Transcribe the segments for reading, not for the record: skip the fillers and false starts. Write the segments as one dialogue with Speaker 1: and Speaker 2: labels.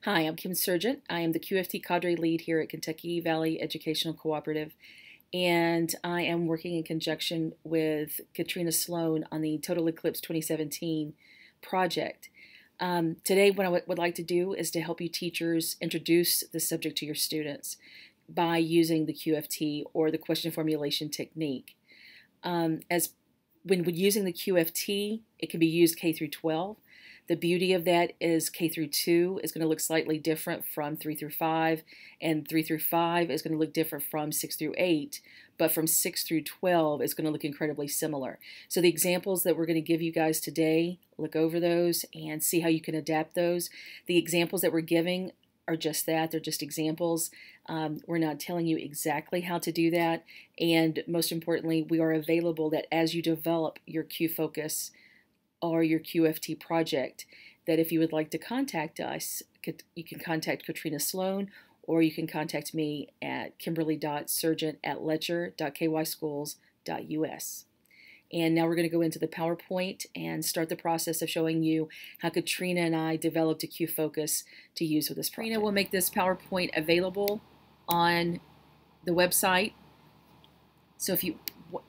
Speaker 1: Hi, I'm Kim Surgent. I am the QFT Cadre Lead here at Kentucky Valley Educational Cooperative, and I am working in conjunction with Katrina Sloan on the Total Eclipse 2017 project. Today, what I would like to do is to help you teachers introduce the subject to your students by using the QFT or the question formulation technique. As when using the QFT, it can be used K through 12. The beauty of that is K through 2 is going to look slightly different from 3 through 5, and 3 through 5 is going to look different from 6 through 8, but from 6 through 12 is going to look incredibly similar. So the examples that we're going to give you guys today, look over those and see how you can adapt those. The examples that we're giving are just that. They're just examples. We're not telling you exactly how to do that. And most importantly, we are available that as you develop your QFocus or your QFT project, that if you would like to contact us, you can contact Katrina Sloan, or you can contact me at kimberly.surgent@letcher.kyschools.us. And now we're going to go into the PowerPoint and start the process of showing you how Katrina and I developed a QFocus to use with this project. Katrina will make this PowerPoint available on the website. So if you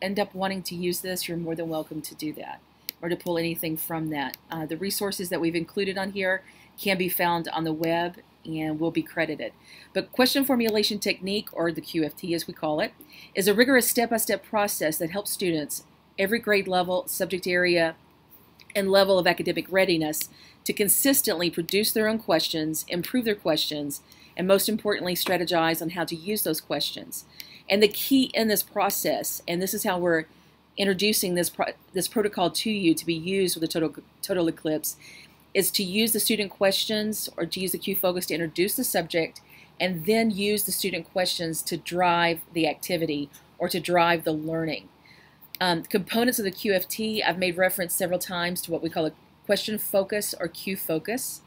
Speaker 1: end up wanting to use this, you're more than welcome to do that, or to pull anything from that. The resources that we've included on here can be found on the web and will be credited. But question formulation technique, or the QFT as we call it, is a rigorous step-by-step process that helps students, every grade level, subject area, and level of academic readiness, to consistently produce their own questions, improve their questions, and most importantly, strategize on how to use those questions. And the key in this process, and this is how we're introducing this protocol to you to be used with the Total Eclipse, is to use the student questions, or to use the QFocus to introduce the subject, and then use the student questions to drive the activity or to drive the learning. Components of the QFT, I've made reference several times to what we call a question focus or QFocus.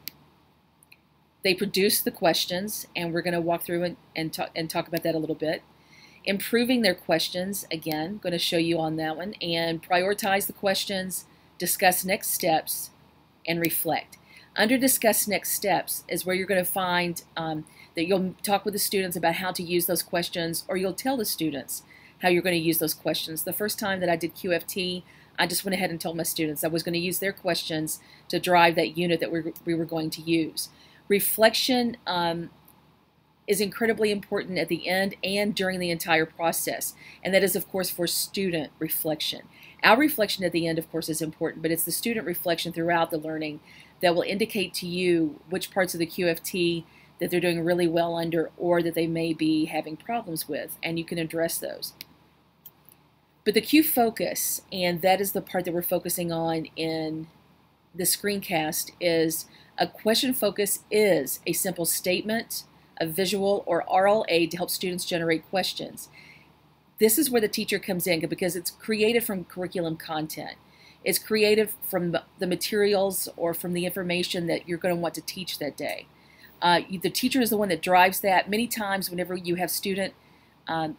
Speaker 1: They produce the questions, and we're going to walk through and talk about that a little bit. Improving their questions, again, going to show you on that one, and prioritize the questions, discuss next steps, and reflect. Under discuss next steps is where you're going to find that you'll talk with the students about how to use those questions, or you'll tell the students how you're going to use those questions. The first time that I did QFT, I just went ahead and told my students I was going to use their questions to drive that unit that we were going to use. Reflection is incredibly important at the end and during the entire process, and that is, of course, for student reflection. Our reflection at the end, of course, is important, but it's the student reflection throughout the learning that will indicate to you which parts of the QFT that they're doing really well under, or that they may be having problems with, and you can address those. But the QFocus, and that is the part that we're focusing on in the screencast, is a question focus is a simple statement, a visual or oral aid to help students generate questions. This is where the teacher comes in, because it's created from curriculum content. It's created from the materials or from the information that you're going to want to teach that day. The teacher is the one that drives that. Many times whenever you have student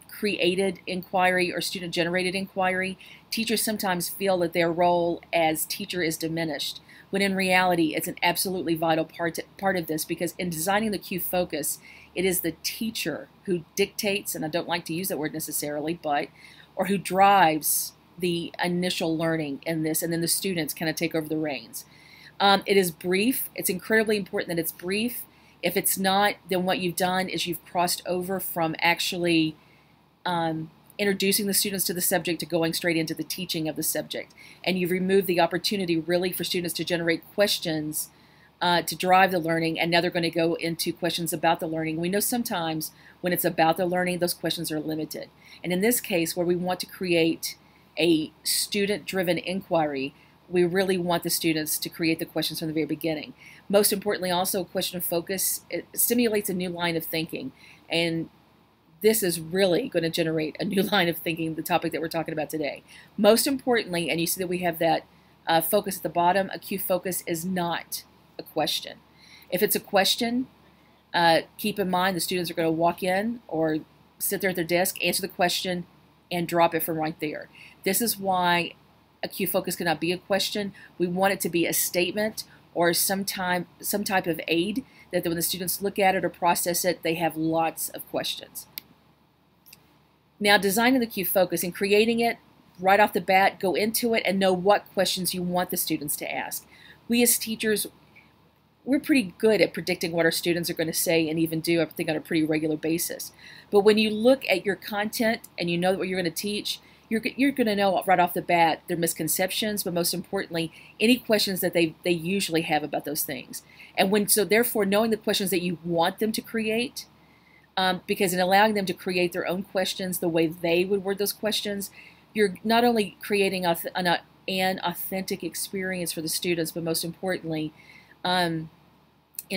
Speaker 1: created inquiry or student generated inquiry, teachers sometimes feel that their role as teacher is diminished, when in reality it's an absolutely vital part of this, because in designing the QFocus, it is the teacher who dictates, and I don't like to use that word necessarily, or who drives the initial learning in this, and then the students kind of take over the reins. It is brief. It's incredibly important that it's brief. If it's not, then what you've done is you've crossed over from actually introducing the students to the subject to going straight into the teaching of the subject. And you've removed the opportunity really for students to generate questions to drive the learning, and now they're going to go into questions about the learning. We know sometimes when it's about the learning, those questions are limited. And in this case, where we want to create a student-driven inquiry, we really want the students to create the questions from the very beginning. Most importantly, also, question focus, it stimulates a new line of thinking, and this is really going to generate a new line of thinking, the topic that we're talking about today. Most importantly, and you see that we have that focus at the bottom, a QFocus is not a question. If it's a question, keep in mind the students are going to walk in or sit there at their desk, answer the question, and drop it from right there. This is why a QFocus cannot be a question. We want it to be a statement or some type of aid that when the students look at it or process it, they have lots of questions. Now, designing the Q Focus and creating it right off the bat, go into it and know what questions you want the students to ask. We as teachers, we're pretty good at predicting what our students are going to say and even do, I think, on a pretty regular basis. But when you look at your content and you know what you're going to teach, you're going to know right off the bat their misconceptions, but most importantly, any questions that they usually have about those things. And so therefore, knowing the questions that you want them to create, because in allowing them to create their own questions the way they would word those questions, you're not only creating an authentic experience for the students, but most importantly, in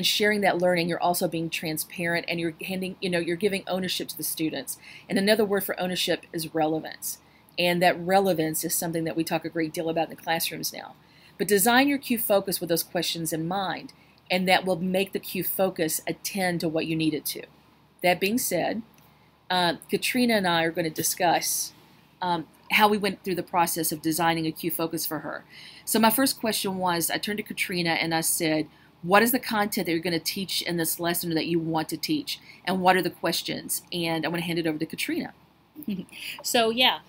Speaker 1: sharing that learning, you're also being transparent, and you're giving ownership to the students. And another word for ownership is relevance. And that relevance is something that we talk a great deal about in the classrooms now. But design your Q Focus with those questions in mind, and that will make the Q Focus attend to what you need it to. That being said, Katrina and I are going to discuss how we went through the process of designing a Q Focus for her. So my first question was, I turned to Katrina and I said, what is the content that you're going to teach in this lesson that you want to teach? And what are the questions? And I'm going to hand it over to Katrina.
Speaker 2: So yeah,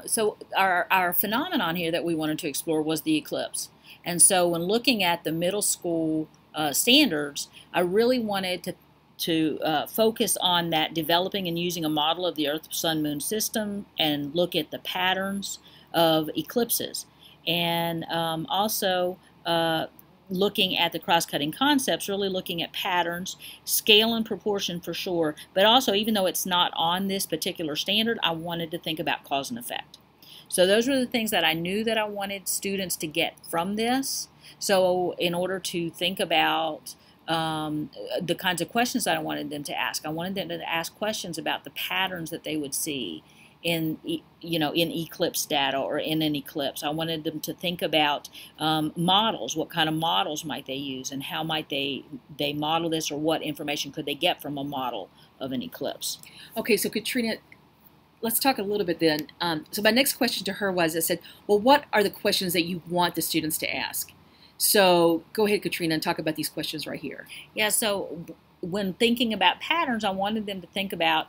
Speaker 2: so our phenomenon here that we wanted to explore was the eclipse. And so when looking at the middle school standards, I really wanted to focus on that, developing and using a model of the Earth, Sun, Moon system, and look at the patterns of eclipses. And also looking at the cross-cutting concepts, really looking at patterns, scale and proportion for sure, but also, even though it's not on this particular standard, I wanted to think about cause and effect. So those were the things that I knew that I wanted students to get from this. So in order to think about the kinds of questions that I wanted them to ask, I wanted them to ask questions about the patterns that they would see in eclipse data or in an eclipse. I wanted them to think about models. What kind of models might they use, and how might they model this, or what information could they get from a model of an eclipse?
Speaker 1: Okay, so Katrina, let's talk a little bit then. So my next question to her was, I said, well, what are the questions that you want the students to ask? So go ahead, Katrina, and talk about these questions right here.
Speaker 2: Yeah, so when thinking about patterns, I wanted them to think about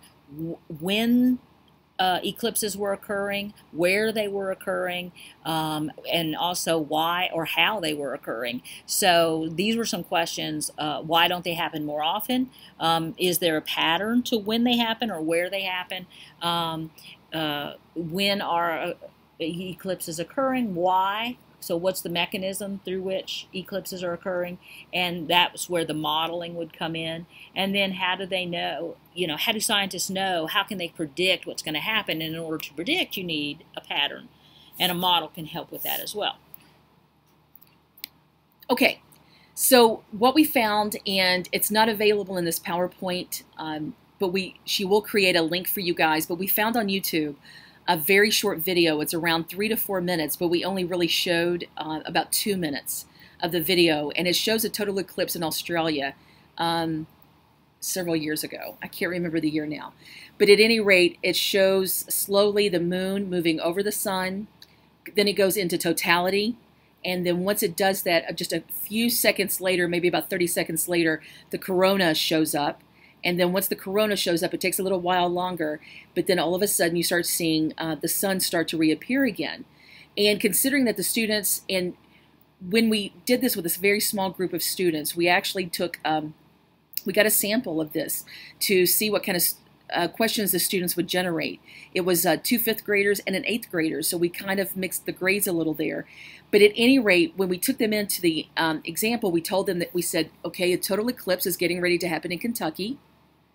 Speaker 2: when eclipses were occurring, where they were occurring, and also why or how they were occurring. So these were some questions. Why don't they happen more often? Is there a pattern to when they happen or where they happen? When are eclipses occurring? Why? So what's the mechanism through which eclipses are occurring? And that's where the modeling would come in. And then how do they know, how do scientists know, how can they predict what's going to happen? And in order to predict, you need a pattern. And a model can help with that as well.
Speaker 1: Okay, so what we found, and it's not available in this PowerPoint, but she will create a link for you guys, but we found on YouTube a very short video. It's around 3 to 4 minutes, but we only really showed about 2 minutes of the video, and it shows a total eclipse in Australia several years ago. I can't remember the year now. But at any rate, it shows slowly the moon moving over the sun, then it goes into totality, and then once it does that, just a few seconds later, maybe about 30 seconds later, the corona shows up. And then once the corona shows up, it takes a little while longer, but then all of a sudden you start seeing the sun start to reappear again. And considering that the students, and when we did this with this very small group of students, we actually took, we got a sample of this to see what kind of questions the students would generate. It was 2 fifth graders and an 8th grader, so we kind of mixed the grades a little there. But at any rate, when we took them into the example, we told them that we said, okay, a total eclipse is getting ready to happen in Kentucky.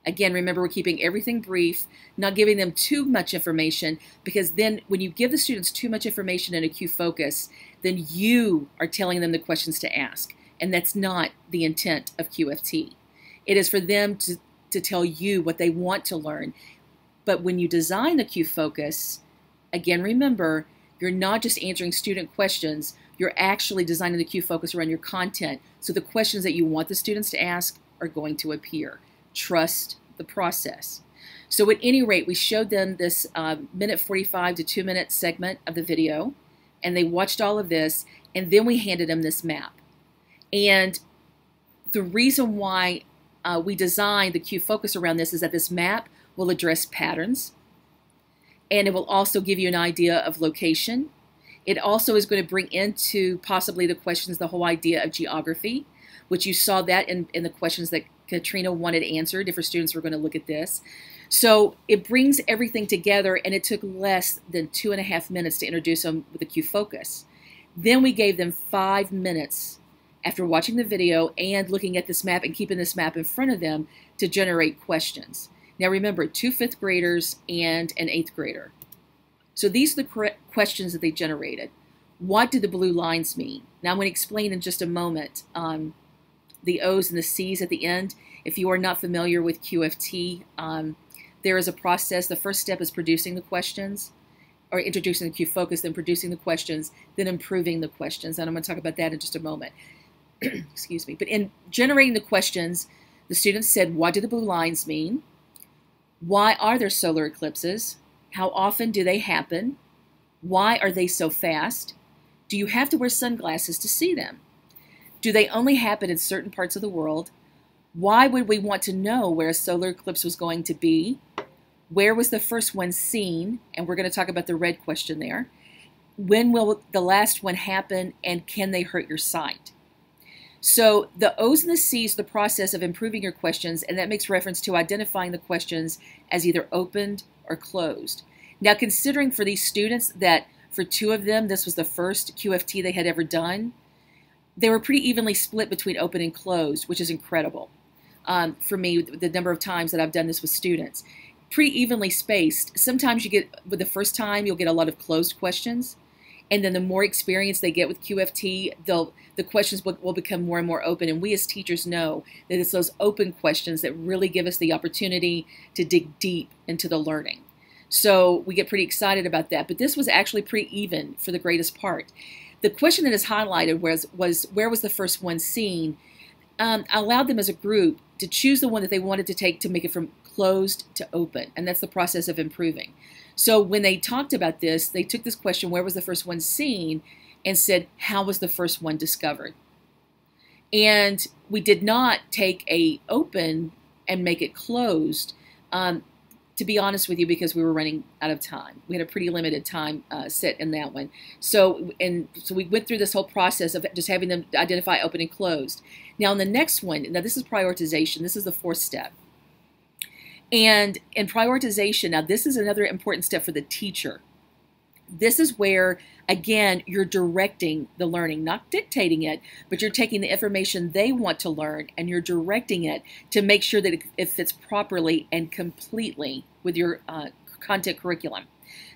Speaker 1: Again, remember, we're keeping everything brief, not giving them too much information, because then when you give the students too much information in a Q Focus, then you are telling them the questions to ask. And that's not the intent of QFT. It is for them to tell you what they want to learn. But when you design the Q Focus, again, remember, you're not just answering student questions, you're actually designing the Q Focus around your content. So the questions that you want the students to ask are going to appear. Trust the process. So at any rate, we showed them this minute 45 to 2 minute segment of the video, and they watched all of this, and then we handed them this map. And the reason why we designed the QFocus around this is that this map will address patterns, and it will also give you an idea of location. It also is going to bring into possibly the questions the whole idea of geography, which you saw that in the questions that Katrina wanted answered if her students were going to look at this. So it brings everything together, and it took less than 2.5 minutes to introduce them with the QFocus. Then we gave them 5 minutes after watching the video and looking at this map and keeping this map in front of them to generate questions. Now remember, 2 5th graders and an 8th grader. So these are the correct questions that they generated. What do the blue lines mean? Now I'm going to explain in just a moment the O's and the C's at the end. If you are not familiar with QFT, there is a process. The first step is producing the questions, or introducing the QFocus, then producing the questions, then improving the questions. And I'm going to talk about that in just a moment. Excuse me. But in generating the questions, the students said, what do the blue lines mean? Why are there solar eclipses? How often do they happen? Why are they so fast? Do you have to wear sunglasses to see them? Do they only happen in certain parts of the world? Why would we want to know where a solar eclipse was going to be? Where was the first one seen? And we're going to talk about the red question there. When will the last one happen, and can they hurt your sight? So the O's and the C's, the process of improving your questions, and that makes reference to identifying the questions as either opened or closed. Now, considering for these students that for 2 of them, this was the first QFT they had ever done, they were pretty evenly split between open and closed, which is incredible. For me, the number of times that I've done this with students, pretty evenly spaced. Sometimes you get, with the first time, you'll get a lot of closed questions. And then the more experience they get with QFT, the questions will become more and more open. And we as teachers know that it's those open questions that really give us the opportunity to dig deep into the learning. So we get pretty excited about that. But this was actually pretty even for the greatest part. The question that is highlighted was where was the first one seen? I allowed them as a group to choose the one that they wanted to take to make it from closed to open. And that's the process of improving. So when they talked about this, they took this question, where was the first one seen, and said, how was the first one discovered? And we did not take a open and make it closed, to be honest with you, because we were running out of time. We had a pretty limited time set in that one. So we went through this whole process of just having them identify open and closed. Now, in the next one, now this is prioritization. This is the 4th step. And in prioritization, now this is another important step for the teacher. This is where, again, you're directing the learning, not dictating it, but you're taking the information they want to learn and you're directing it to make sure that it fits properly and completely with your content curriculum.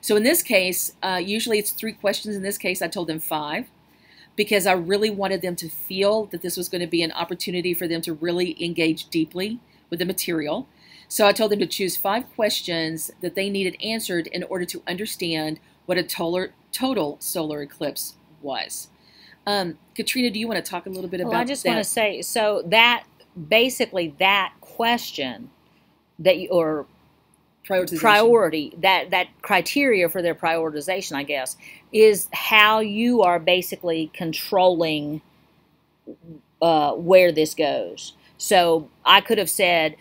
Speaker 1: So in this case, usually it's 3 questions. In this case, I told them 5 because I really wanted them to feel that this was going to be an opportunity for them to really engage deeply with the material. So I told them to choose 5 questions that they needed answered in order to understand what a total solar eclipse was. Katrina, do you want to talk a little bit about that?
Speaker 2: Well, I just want to say, so that basically that question that you, or priority, that criteria for their prioritization, I guess, is how you are basically controlling where this goes. So I could have said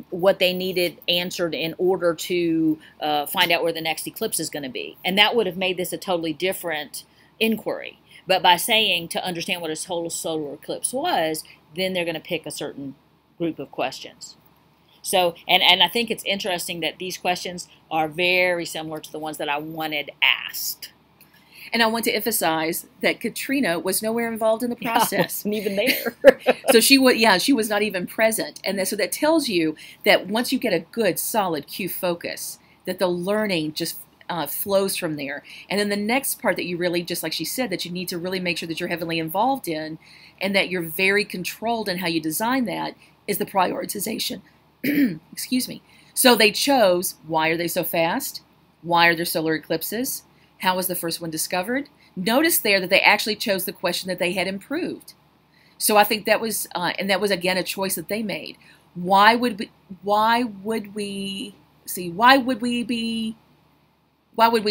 Speaker 2: what they needed answered in order to find out where the next eclipse is going to be. And that would have made this a totally different inquiry. But by saying to understand what a total solar eclipse was, then they're going to pick a certain group of questions. So, and I think it's interesting that these questions are very similar to the ones that I wanted asked.
Speaker 1: And I want to emphasize that Katrina was nowhere involved in the process.
Speaker 2: I wasn't even there.
Speaker 1: So she was not even present. And so that tells you that once you get a good, solid QFocus, that the learning just flows from there. And then the next part that you really, just like she said, that you need to really make sure that you're heavily involved in and that you're very controlled in how you design that is the prioritization. Excuse me. So they chose, why are they so fast? Why are there solar eclipses? How was the first one discovered? Notice there that they actually chose the question that they had improved. So I think that was, and that was again a choice that they made. Why would we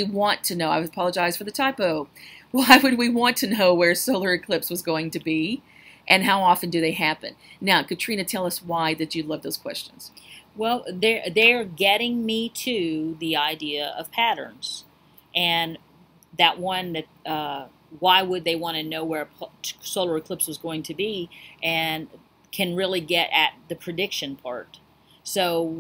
Speaker 1: want to know? I apologize for the typo. Why would we want to know where solar eclipse was going to be? and how often do they happen? Now, Katrina, tell us why that you love those questions.
Speaker 2: Well, they're getting me to the idea of patterns, and that one that why would they want to know where a solar eclipse was going to be, and can really get at the prediction part. So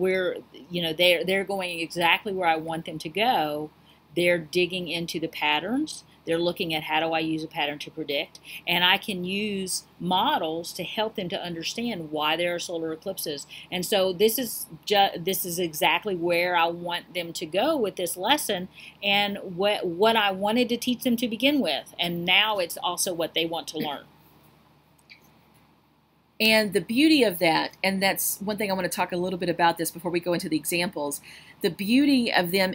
Speaker 2: they're going exactly where I want them to go. They're digging into the patterns. They're looking at how do I use a pattern to predict, and I can use models to help them to understand why there are solar eclipses. And so this is exactly where I want them to go with this lesson, and what I wanted to teach them to begin with. And now it's also what they want to learn.
Speaker 1: And the beauty of that, and that's one thing I want to talk a little bit about this before we go into the examples, the beauty of them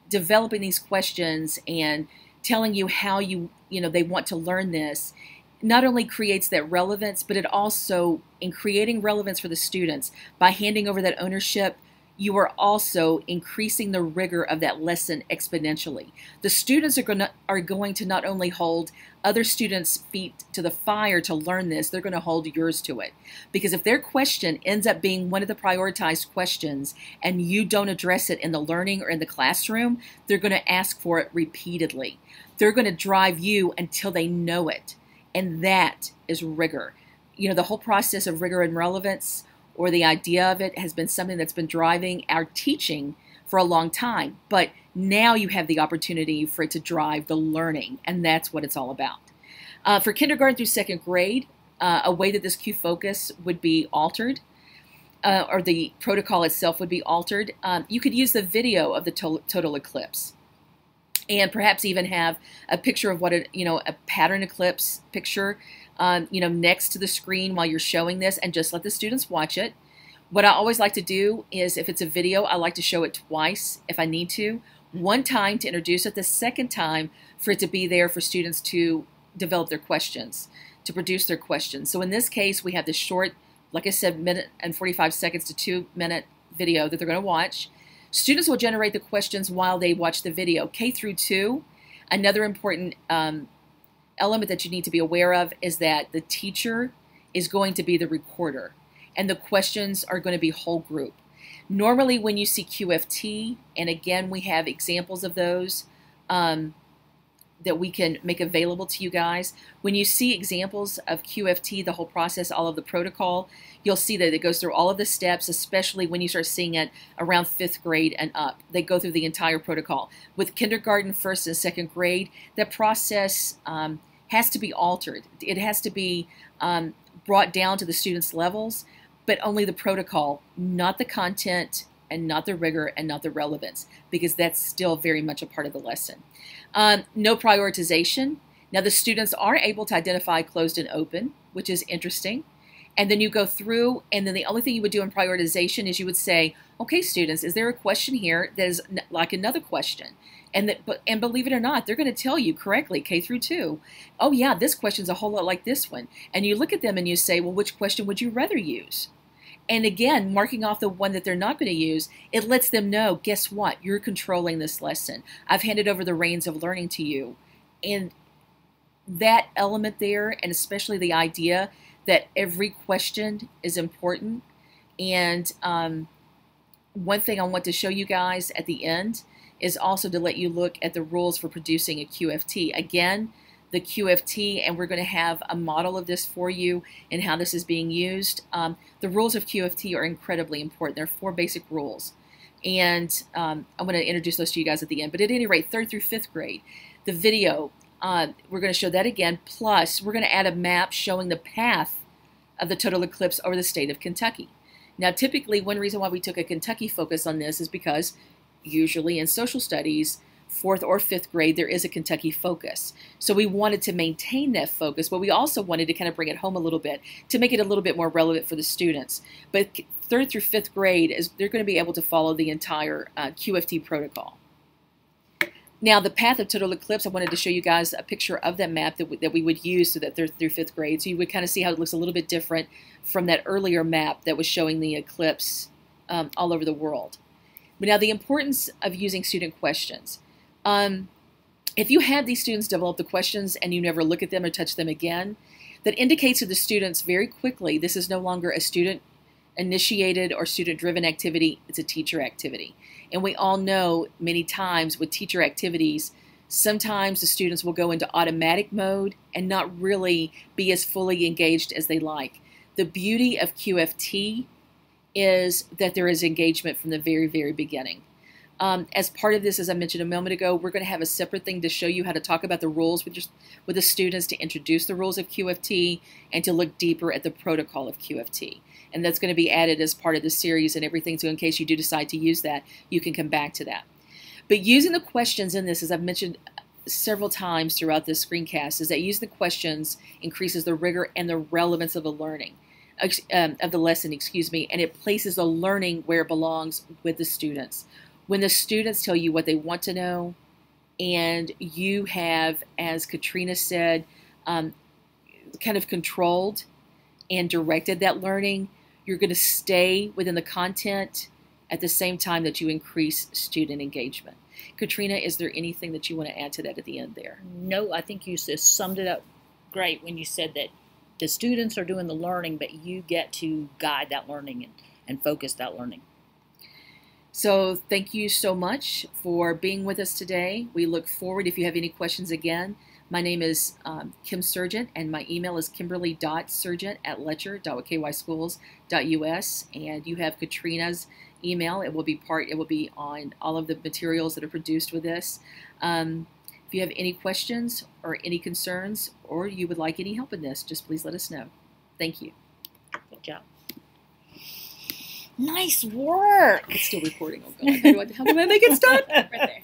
Speaker 1: developing these questions and telling you how they want to learn this, not only creates that relevance, but it also, in creating relevance for the students, by handing over that ownership, you are also increasing the rigor of that lesson exponentially. The students are going to not only hold other students' feet to the fire to learn this, they're going to hold yours to it. Because if their question ends up being one of the prioritized questions and you don't address it in the learning or in the classroom, they're going to ask for it repeatedly. They're going to drive you until they know it. And that is rigor. The whole process of rigor and relevance, or the idea of it, has been something that's been driving our teaching for a long time. But now you have the opportunity for it to drive the learning, and that's what it's all about. For kindergarten through second grade, a way that this Q Focus would be altered, or the protocol itself would be altered, you could use the video of the total eclipse, and perhaps even have a picture of what a pattern eclipse picture next to the screen while you're showing this, and just let the students watch it. What I always like to do is, if it's a video, I like to show it twice if I need to. One time to introduce it, the second time for it to be there for students to develop their questions, to produce their questions. So in this case, we have this short, like I said, 1 and 45 seconds to 2 minute video that they're going to watch. Students will generate the questions while they watch the video. K through 2, another important element that you need to be aware of is that the teacher is going to be the recorder, and the questions are going to be whole group. Normally when you see QFT, and again we have examples of those that we can make available to you guys. When you see examples of QFT, the whole process, all of the protocol, you'll see that it goes through all of the steps, especially when you start seeing it around 5th grade and up. They go through the entire protocol. With kindergarten, 1st and 2nd grade, that process has to be altered. It has to be brought down to the students' levels, but only the protocol, not the content, and not the rigor, and not the relevance, because that's still very much a part of the lesson. No prioritization. Now the students are able to identify closed and open, which is interesting. And then you go through, and then the only thing you would do in prioritization is you would say, okay, students, is there a question here that is like another question? And believe it or not, they're going to tell you correctly, K through 2, oh yeah, this question's a whole lot like this one. And you look at them and you say, well, which question would you rather use? And again, marking off the one that they're not going to use, it lets them know, guess what? You're controlling this lesson. I've handed over the reins of learning to you. And that element there, and especially the idea that every question is important. And one thing I want to show you guys at the end is also to let you look at the rules for producing a QFT. Again, the QFT, and we're going to have a model of this for you and how this is being used. The rules of QFT are incredibly important. There are 4 basic rules, and I'm going to introduce those to you guys at the end. But at any rate, 3rd through 5th grade, the video, we're going to show that again, plus we're going to add a map showing the path of the total eclipse over the state of Kentucky. Now, typically, one reason why we took a Kentucky focus on this is because usually in social studies, 4th or 5th grade, there is a Kentucky focus. So we wanted to maintain that focus, but we also wanted to kind of bring it home a little bit to make it a little bit more relevant for the students. But 3rd through 5th grade, they're going to be able to follow the entire QFT protocol. Now, the path of total eclipse, I wanted to show you guys a picture of that map that we would use so that 3rd through 5th grade. So you would kind of see how it looks a little bit different from that earlier map that was showing the eclipse all over the world. But now the importance of using student questions. If you have these students develop the questions and you never look at them or touch them again, that indicates to the students very quickly this is no longer a student-initiated or student-driven activity, it's a teacher activity. And we all know many times with teacher activities, sometimes the students will go into automatic mode and not really be as fully engaged as they like. The beauty of QFT is that there is engagement from the very, very beginning. As part of this, as I mentioned a moment ago, we're going to have a separate thing to show you how to talk about the rules with the students, to introduce the rules of QFT and to look deeper at the protocol of QFT. And that's going to be added as part of the series and everything, so in case you do decide to use that, you can come back to that. But using the questions in this, as I've mentioned several times throughout this screencast, is that using the questions increases the rigor and the relevance of the learning, of the lesson, and it places the learning where it belongs with the students. When the students tell you what they want to know, and you have, as Katrina said, kind of controlled and directed that learning, you're going to stay within the content at the same time that you increase student engagement. Katrina, is there anything that you want to add to that at the end there?
Speaker 2: No, I think you just summed it up great when you said that the students are doing the learning, but you get to guide that learning and focus that learning.
Speaker 1: So thank you so much for being with us today. We look forward, if you have any questions again. My name is Kim Surgent, and my email is kimberly.surgent@letcher.kyschools.us, and you have Katrina's email. It will be on all of the materials that are produced with this. If you have any questions or any concerns, or you would like any help in this, just please let us know. Thank you.
Speaker 2: Good job. Nice work.
Speaker 1: It's still recording. Oh God, how do I make it stop?
Speaker 2: Right there.